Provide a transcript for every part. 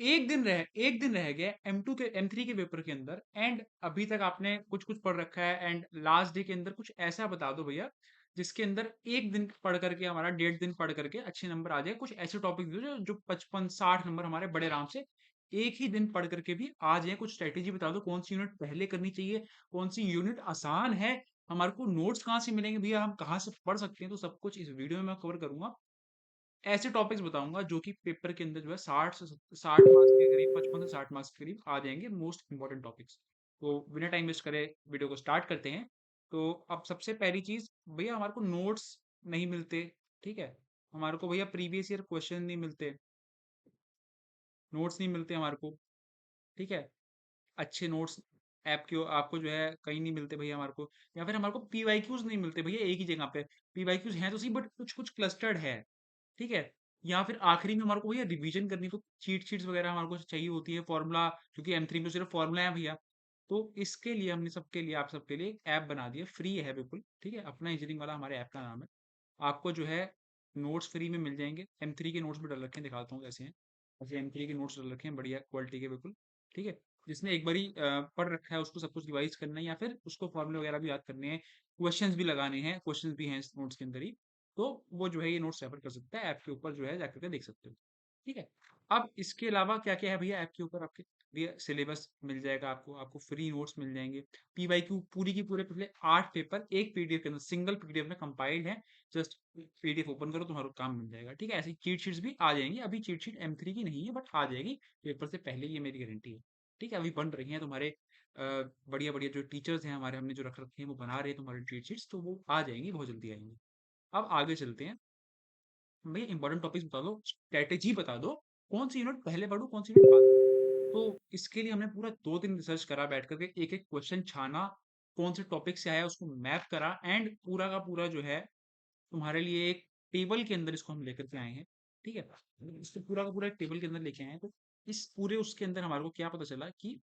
एक दिन रह गया M2 के M3 के पेपर के अंदर एंड अभी तक आपने कुछ-कुछ पढ़ रखा है एंड लास्ट डे के अंदर कुछ ऐसा बता दो भैया, जिसके अंदर 1 दिन पढ़ करके हमारा 1.5 दिन पढ़ करके अच्छे नंबर आ जाए। कुछ ऐसे टॉपिक दो जो 55-60 नंबर हमारे बड़े आराम से एक ही दिन पढ़ करके भी आ जाए। कुछ स्ट्रैटेजी बता दो, कौन सी यूनिट पहले करनी चाहिए, कौन सी यूनिट आसान है, हमारे को नोट्स कहाँ से मिलेंगे भैया, हम कहाँ से पढ़ सकते हैं, तो सब कुछ इस वीडियो में मैं कवर करूँगा। ऐसे टॉपिक्स बताऊंगा जो कि पेपर के अंदर जो है 60 मार्क्स के करीब, 55 से 60 मार्क्स के करीब आ जाएंगे, मोस्ट इंपॉर्टेंट टॉपिक्स। तो बिना टाइम वेस्ट करे वीडियो को स्टार्ट करते हैं। तो अब सबसे पहली चीज भैया, हमारे को नोट्स नहीं मिलते, ठीक है, हमारे को भैया प्रीवियस ईयर क्वेश्चन नहीं मिलते, नोट्स नहीं मिलते हमारे को, ठीक है, अच्छे नोट्स ऐप के आपको जो है कहीं नहीं मिलते भैया हमारे को, या फिर हमारे को पीवाईक्यूज नहीं मिलते भैया एक ही जगह पे। पीवाईक्यूज हैं तो सही बट कुछ कुछ क्लस्टर्ड है, ठीक है। या फिर आखिरी में हमारे को भैया रिवीजन करनी, तो चीट शीट्स वगैरह हमारे को चाहिए होती है, फॉर्मूला, क्योंकि M3 में सिर्फ फॉर्मूला है भैया। तो इसके लिए हमने सबके लिए, आप सबके लिए एक ऐप बना दिया, फ्री है बिल्कुल, ठीक है, अपना इंजीनियरिंग वाला हमारे ऐप का नाम है। आपको जो है नोट्स फ्री में मिल जाएंगे। M3 के नोट्स भी डल रखे हैं, दिखाता हूँ कैसे हैं। ऐसे M3 के नोट्स डल रखे हैं, बढ़िया क्वालिटी के बिल्कुल, ठीक है। जिसने एक बारी पढ़ रखा है उसको सब कुछ रिवाइज करना है, या फिर उसको फॉर्मूले वगैरह भी याद करने हैं, क्वेश्चंस भी लगाने हैं, क्वेश्चंस भी हैं इस नोट्स के अंदर ही। तो वो जो है ये नोट्स रेफर कर सकता है, ऐप के ऊपर जो है जाकर के देख सकते हो, ठीक है। अब इसके अलावा क्या क्या है भैया ऐप के ऊपर आपके, भैया सिलेबस मिल जाएगा आपको, आपको फ्री नोट्स मिल जाएंगे, पीवाईक्यू पूरी की पूरे पिछले 8 पेपर एक पीडीएफ के अंदर सिंगल पीडीएफ में कंपाइल्ड है। जस्ट पीडीएफ ओपन करो, तुम्हारा काम मिल जाएगा, ठीक है। ऐसी चीट शीट्स भी आ जाएंगी, अभी चीट शीट M3 की नहीं है बट आ जाएगी पेपर से पहले, ये मेरी गारंटी है, ठीक है। अभी बन रही हैं तुम्हारे बढ़िया बढ़िया जो टीचर्स हैं हमारे, हमने जो रख रखे हैं वो बना रहे हैं तुम्हारे चीट शीट्स, तो वो आ जाएंगी, बहुत जल्दी आएंगी। अब आगे चलते हैं भैया, इंपॉर्टेंट टॉपिक्स बता दो, स्ट्रेटेजी बता दो, कौन सी यूनिट पहले पढ़ूं, कौन सी यूनिट बाद में। तो इसके लिए हमने पूरा 2 दिन रिसर्च करा बैठ करके, एक एक क्वेश्चन छाना, कौन से टॉपिक से आया उसको मैप करा एंड पूरा का पूरा जो है तुम्हारे लिए एक टेबल के अंदर इसको हम लेकर के आए हैं, ठीक है। इसको पूरा का पूरा एक टेबल के अंदर लेके आए हैं। तो इस पूरे उसके अंदर हमारे को क्या पता चला कि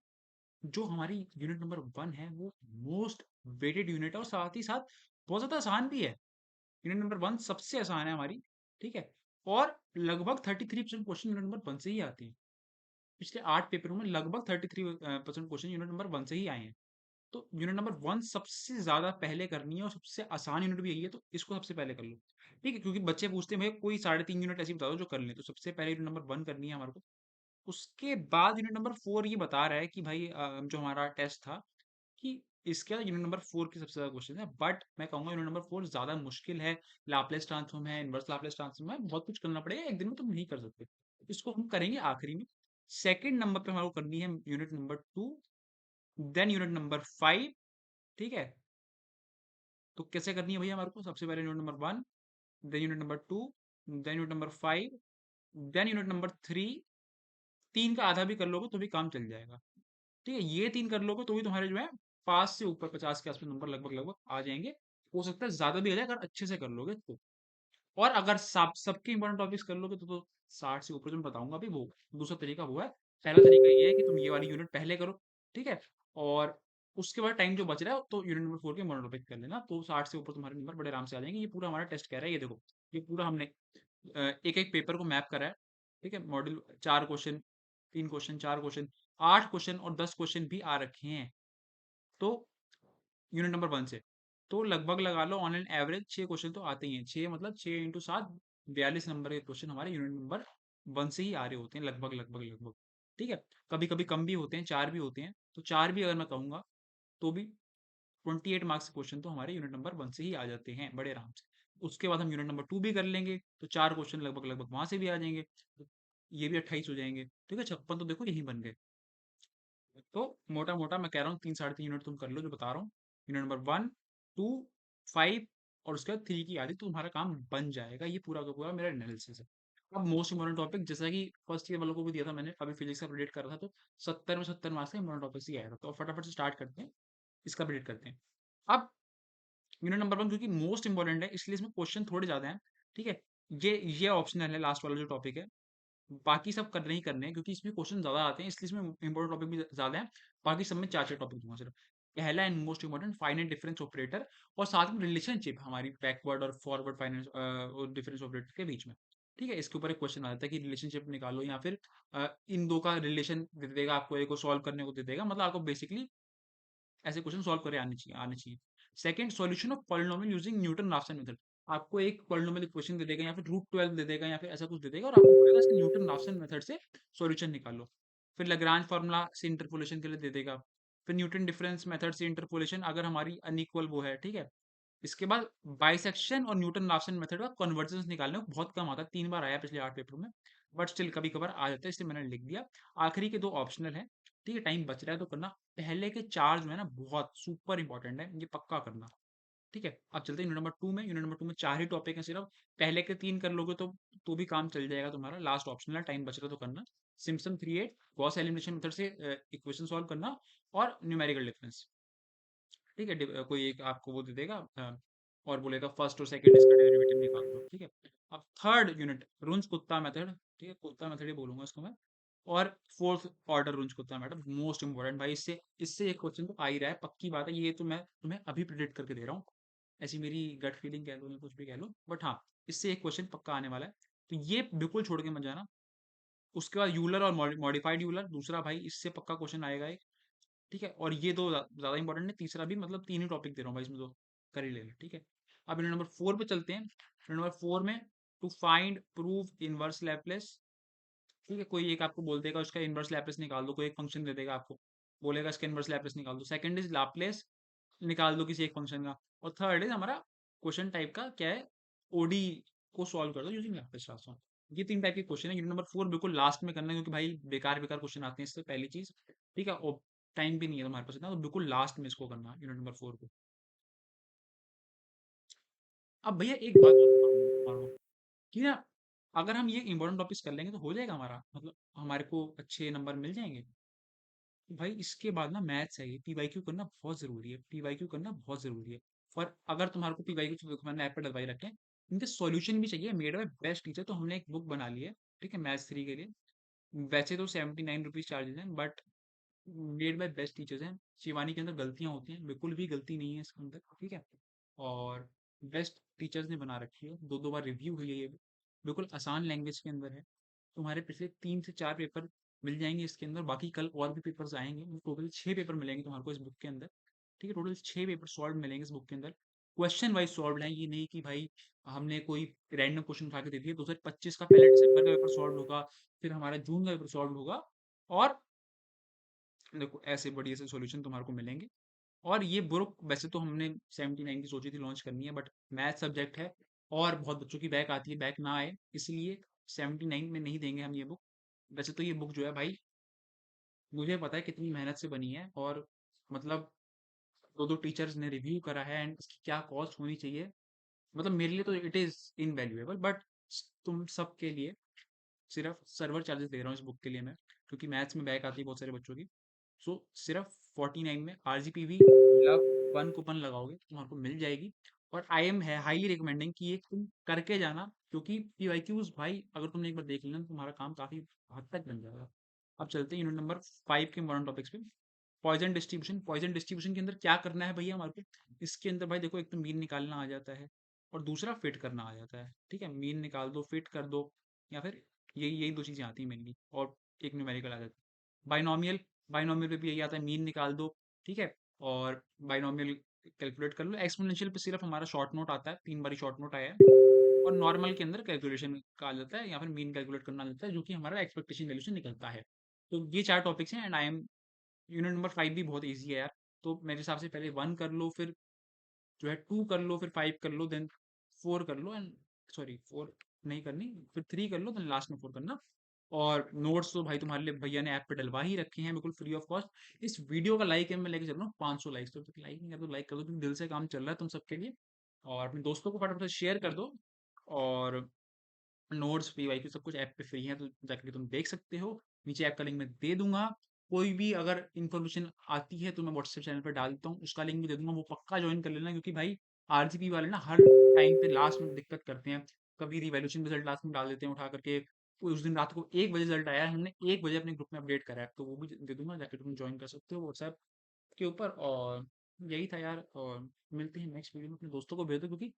जो हमारी यूनिट नंबर 1 है वो मोस्ट वेटेड यूनिट है, और साथ ही साथ बहुत ज्यादा आसान भी है। यूनिट नंबर 1 सबसे आसान है हमारी, ठीक है। और लगभग 33% क्वेश्चन यूनिट नंबर 1 से ही आते हैं। पिछले 8 पेपरों में लगभग 33% क्वेश्चन यूनिट नंबर 1 से ही आए हैं। तो यूनिट नंबर 1 सबसे ज्यादा पहले करनी है, और सबसे आसान यूनिट भी यही है, तो इसको सबसे पहले कर लो, ठीक है। क्योंकि बच्चे पूछते हैं भाई कोई 3.5 यूनिट ऐसी बता दो जो कर ले, तो सबसे पहले यूनिट नंबर 1 करनी है हमारे को। उसके बाद यूनिट नंबर 4 ये बता रहा है कि भाई जो हमारा टेस्ट था कि इसके यूनिट नंबर 4 के सबसे ज्यादा क्वेश्चन है, बट मैं कहूंगा यूनिट नंबर 4 ज्यादा मुश्किल है। लाप्लेस ट्रांसफॉर्म है, इनवर्स लाप्लेस ट्रांसफॉर्म है, बहुत कुछ करना पड़ेगा, एक दिन में तुम नहीं कर सकते। इसको हम करेंगे आखिरी में। सेकंड नंबर पे हमारे को करनी है unit number 2, then unit number 5, ठीक है। तो कैसे करनी है भैया हमारे को, सबसे पहले unit number 1, then unit number 2, then unit number 5, then unit number 3। 3 का आधा भी कर लोगे तो भी काम चल जाएगा, ठीक है। ये 3 कर लोगे तो भी तुम्हारे जो है 5 से ऊपर 50 के आसपास नंबर लगभग लगभग आ जाएंगे। हो सकता है ज्यादा भी आ जाए अगर अच्छे से कर लोगे तो। और अगर सब सबके इंपॉर्टेंट टॉपिक्स कर लोगे तो 60 से ऊपर जो मैं बताऊंगा अभी, वो दूसरा तरीका वो है। पहला तरीका ये है कि तुम ये वाली यूनिट पहले करो, ठीक है। और उसके बाद टाइम जो बच रहा है तो यूनिट नंबर 4 के इंपॉर्टेंट टॉपिक कर लेना, तो 60 से ऊपर तुम्हारे नंबर बड़े आराम से आ जाएंगे। ये पूरा हमारा टेस्ट कह रहा है, ये देखो, ये पूरा हमने एक एक पेपर को मैप करा है, ठीक है। Module 4 question, 3 question, 4 question, 8 question और 10 क्वेश्चन भी आ रखे हैं, तो यूनिट नंबर 1 से। तो लगभग लगा लो ऑन एन एवरेज 6 क्वेश्चन तो आते ही हैं, 6 मतलब 6 × 7 42 नंबर के क्वेश्चन हमारे यूनिट नंबर 1 से ही आ रहे होते हैं, लगभग लगभग लगभग, ठीक है। कभी कभी कम भी होते हैं, 4 भी होते हैं, तो 4 भी अगर मैं कहूंगा तो भी 28 मार्क्स क्वेश्चन तो हमारे यूनिट नंबर 1 से ही आ जाते हैं बड़े आराम से। उसके बाद हम यूनिट नंबर 2 भी कर लेंगे, तो 4 क्वेश्चन लगभग लगभग वहां से भी आ जाएंगे, तो ये भी 28 हो जाएंगे, ठीक है। 56 तो देखो यही बन गए। तो मोटा मोटा मैं कह रहा हूँ 3 3.5 यूनिट तुम कर लो, जो बता रहा हूँ, यूनिट नंबर 1, 2, 5 और उसके बाद 3 की आदि, तो तुम्हारा काम बन जाएगा। ये पूरा का पूरा मेरा एनालिसिस है। अब मोस्ट इम्पोर्टेंट टॉपिक, जैसा कि फर्स्ट ईयर वालों को भी दिया था मैंने, अभी फिजिक्स का प्रेडिक्ट कर रहा था, तो 70 में 70 मार्क्स का इंपॉर्टेंट टॉपिक्स ही आया था। तो फटाफट से स्टार्ट करते हैं, इसका प्रेडिक्ट करते हैं। अब यूनिट नंबर 1 क्योंकि मोस्ट इंपॉर्टेंट है, इसलिए इसमें क्वेश्चन थोड़े ज्यादा हैं, ठीक है। ये ऑप्शनल है, लास्ट वाला जो टॉपिक है, बाकी सब करने ही करने हैं, क्योंकि इसमें क्वेश्चन ज्यादा आते हैं, इसलिए इसमें इंपॉर्टेंट टॉपिक भी ज्यादा है। बाकी सब में 4 4 टॉपिक दूंगा सिर्फ। पहला and most important, finite difference operator, और साथ में रिलेशनशिप हमारी बैकवर्ड और फॉरवर्ड फाइनेंस डिफरेंस ऑपरेटर के बीच में। ठीक है? इसके ऊपर एक क्वेश्चन आ जाता है कि रिलेशनशिप निकालो, या फिर इन 2 का रिलेशन दे देगा आपको, एक को सॉल्व करने को दे देगा। मतलब आपको बेसिकली ऐसे क्वेश्चन सॉल्व करे आने चाहिए। Second, solution of polynomial using Newton Raphson method. आपको एक पॉलिनोमियल इक्वेशन दे देगा, या फिर रूट 12 दे देगा, या फिर ऐसा कुछ दे देगा, और आपको बोलेगा इसके न्यूटन राफसन मेथड से सॉल्यूशन निकालो। फिर लैग्रांज फार्मूला से इंटरपोलेशन के लिए दे देगा। फिर न्यूटन डिफरेंस मेथड से इंटरपोलेशन अगर हमारी अनइक्वल वो है, ठीक है। इसके बाद बाइसेक्शन और न्यूटन राफसन मेथड का कन्वर्जेंस निकालने को बहुत कम आता है, 3 बार आया पिछले 8 पेपर में, बट स्टिल कभी कभार आ जाता है, इसलिए मैंने लिख दिया। आखिरी के 2 ऑप्शनल है, ठीक है। टाइम बच रहा है तो करना। पहले के 4 जो है ना बहुत सुपर इंपॉर्टेंट है, ये पक्का करना, ठीक है। अब चलते हैं यूनिट नंबर 2 में। यूनिट नंबर 2 में 4 ही टॉपिक है सिर्फ। पहले के 3 कर लोगे तो भी काम चल जाएगा तुम्हारा। लास्ट ऑप्शनल है, टाइम बच रहा है तो करना। Simpson three eight, Gauss elimination method से इक्वेशन सॉल्व करना, और न्यूमेरिकल डिफरेंस, ठीक है। कोई एक आपको वो दे देगा, और बोलेगा फर्स्ट और सेकंड इसका डेरिवेटिव निकाल दो, ठीक है। अब थर्ड यूनिट, रुंज कुत्ता मेथड, ठीक है, कुत्ता मेथड ही बोलूंगा इसको मैं। और फोर्थ ऑर्डर रुंज कुत्ता मेथड मोस्ट इंपॉर्टेंट भाई। इससे इससे एक क्वेश्चन तो आ ही रहा है, पक्की बात है। ये तो मैं तुम्हें अभी प्रिडिक्ट करके दे रहा हूँ, ऐसी मेरी गट फीलिंग कह लो या कुछ भी कह लो, बट हाँ, इससे एक क्वेश्चन पक्का आने वाला है। तो ये बिल्कुल छोड़ के मत जाना। उसके बाद यूलर और मॉडिफाइड यूलर, दूसरा भाई इससे पक्का क्वेश्चन आएगा एक, ठीक है। और ये दो ज्यादा इंपॉर्टेंट है, तीसरा भी, मतलब 3 ही टॉपिक दे रहा हूँ भाई इसमें, तो कर ही लेना, ठीक है। अब यूनिट नंबर 4 पे चलते हैं। यूनिट नंबर 4 में to find prove inverse Laplace, ठीक है। कोई एक आपको बोल देगा उसका इनवर्स लैपलेस निकाल दो, कोई एक फंक्शन दे देगा आपको, बोलेगा इसका इनवर्स लैपलेस निकाल दो। सेकंड इज लाप्लेस निकाल दो किसी एक फंक्शन का। और थर्ड इज हमारा क्वेश्चन टाइप का क्या है, ओडी को सॉल्व कर दो यूजिंग लैप्लेस ट्रांसफॉर्म। ये 3 टाइप के क्वेश्चन है। यूनिट नंबर 4 बिल्कुल लास्ट में करना है, क्योंकि भाई बेकार बेकार क्वेश्चन आते हैं इससे, पहली चीज, ठीक है। और टाइम भी नहीं है तुम्हारे पास इतना, तो बिल्कुल लास्ट में इसको करना, यूनिट नंबर 4 को। अब भैया एक बात बताता हूँ तुम्हारे को, कि ना अगर हम ये इंपॉर्टेंट टॉपिक्स कर लेंगे तो हो जाएगा हमारा, मतलब हमारे को अच्छे नंबर मिल जाएंगे। भाई इसके बाद ना मैथ्स है, ये पीवाईक्यू करना बहुत जरूरी है, पीवाईक्यू करना बहुत जरूरी है। और अगर तुम्हारे को पीवाईक्यू मैंने ऐप पे डलवाई रखे हैं, इनके सॉल्यूशन भी चाहिए मेड बाय बेस्ट टीचर, तो हमने एक बुक बना ली है, ठीक है, मैथ्स 3 के लिए। वैसे तो 79 रुपीज चार्जेस हैं, but made by best teachers हैं। शिवानी के अंदर गलतियां होती हैं, बिल्कुल भी गलती नहीं है इसके अंदर, ठीक है। और बेस्ट टीचर्स ने बना रखी है, 2-2 बार रिव्यू हुई है ये, बिल्कुल आसान लैंग्वेज के अंदर है। तुम्हारे पिछले 3 से 4 पेपर मिल जाएंगे इसके अंदर, बाकी कल और भी पेपर्स आएंगे, टोटल 6 पेपर मिलेंगे तुम्हारे को इस बुक के अंदर, ठीक है। टोटल 6 पेपर सॉल्व मिलेंगे इस बुक के अंदर, क्वेश्चन वाइज सॉल्व है, ये नहीं कि भाई हमने कोई रैंडम क्वेश्चन उठा के दे दिया। 2025 का पहले दिसंबर का पेपर सॉल्व होगा, फिर हमारा जून का पेपर सॉल्व होगा, और देखो ऐसे बढ़िया से सॉल्यूशन तुम्हारे को मिलेंगे। और ये बुक वैसे तो हमने 79 की सोची थी लॉन्च करनी है, बट मैथ सब्जेक्ट है और बहुत बच्चों की बैक आती है, बैक ना आए इसलिए 79 में नहीं देंगे हम ये बुक। वैसे तो ये बुक जो है भाई, मुझे पता है कितनी मेहनत से बनी है, और मतलब 2-2 टीचर्स ने रिव्यू करा है, एंड इसकी क्या कॉस्ट होनी चाहिए, मतलब मेरे लिए तो इट इज इनवैल्यूएबल, बट तुम सबके लिए सिर्फ सर्वर चार्जेस दे रहा हूँ इस बुक के लिए मैं, क्योंकि मैथ्स में बैक आती है बहुत सारे बच्चों की। सो सिर्फ 49 में RGPV लव 1 कूपन लगाओगे तुम्हारे को मिल जाएगी। और आई एम है हाईली रिकमेंडिंग कि ये तुम करके जाना, क्योंकि पीवाईक्यूज भाई अगर तुमने एक बार देख लिया ना, तुम्हारा काम काफी हद तक बन जाएगा। अब चलते हैं यूनिट नंबर 5 के इम्पोर्टेंट टॉपिक्स पे। पॉइजन डिस्ट्रीब्यूशन, पॉइजन डिस्ट्रीब्यूशन के अंदर क्या करना है भैया हमारे को, इसके अंदर भाई देखो, एक तो मीन निकालना आ जाता है, और दूसरा फिट करना आ जाता है, ठीक है। मीन निकाल दो, फिट कर दो, या फिर यही यही 2 चीजें आती हैं मेनली, और एक न्यूमेरिकल आ जाता है। बाइनोमियल, बाइनोमियल पे भी यही आता है, मीन निकाल दो, ठीक है। और बाइनोमियल कैलकुलेट कर लो। एक्सपोनेंशियल पे सिर्फ हमारा शॉर्ट नोट आता है, 3 बारी शॉर्ट नोट आया है। और नॉर्मल के अंदर कैलकुलेशन का आ जाता है, या फिर मीन कैलकुलेट करना आ जाता है, जो कि हमारा एक्सपेक्टेशन वैल्यू से निकलता है। तो ये 4 टॉपिक्स हैं, and I am, unit number 5 भी बहुत ईजी है यार। तो मेरे हिसाब से पहले 1 कर लो, फिर जो है 2 कर लो, फिर 5 कर लो, देन 4 कर लो, एंड सॉरी 4 नहीं करनी, फिर 3 कर लो, देन लास्ट में 4 करना। और नोट्स तो भाई तुम्हारे लिए भैया ने ऐप पे डलवा ही रखे हैं बिल्कुल फ्री ऑफ कॉस्ट। इस वीडियो का लाइक है मैं लेके चल रहा हूँ 500 लाइक्स, तो लाइक नहीं कर दो, लाइक कर दो, क्योंकि दिल से काम चल रहा है तुम सबके लिए। और अपने दोस्तों को फटाफट से शेयर कर दो। और नोट्स पीवाईक्यू सब कुछ ऐप पे फ्री है, तो जाकर तुम देख सकते हो। नीचे ऐप का लिंक मैं दे दूंगा। कोई भी अगर इन्फॉर्मेशन आती है तो मैं व्हाट्सएप चैनल पर डाल देता हूँ, उसका लिंक भी दे दूंगा, वो पक्का ज्वाइन कर लेना, क्योंकि भाई RGP वाले ना हर टाइम पे लास्ट में दिक्कत करते हैं। कभी रिवैल्यूएशन रिजल्ट लास्ट में डाल देते हैं उठा करके। उस दिन रात को 1 बजे रिजल्ट आया है, हमने 1 बजे अपने ग्रुप में अपडेट करा है, तो वो भी दे दूंगा, जाकर तुम ज्वाइन कर सकते हो व्हाट्सएप के ऊपर। और यही था यार, और मिलते हैं नेक्स्ट वीडियो में। अपने दोस्तों को भेज दो, क्योंकि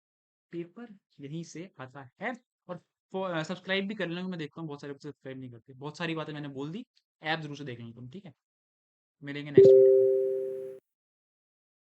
पेपर यहीं से आता है। और सब्सक्राइब भी कर लेना, मैं देखता हूँ बहुत सारे बच्चे सब्सक्राइब नहीं करते। बहुत सारी बातें मैंने बोल दी, ऐप ज़रूर से देख लेना तुम, ठीक है? मिलेंगे नेक्स्ट वीडियो में।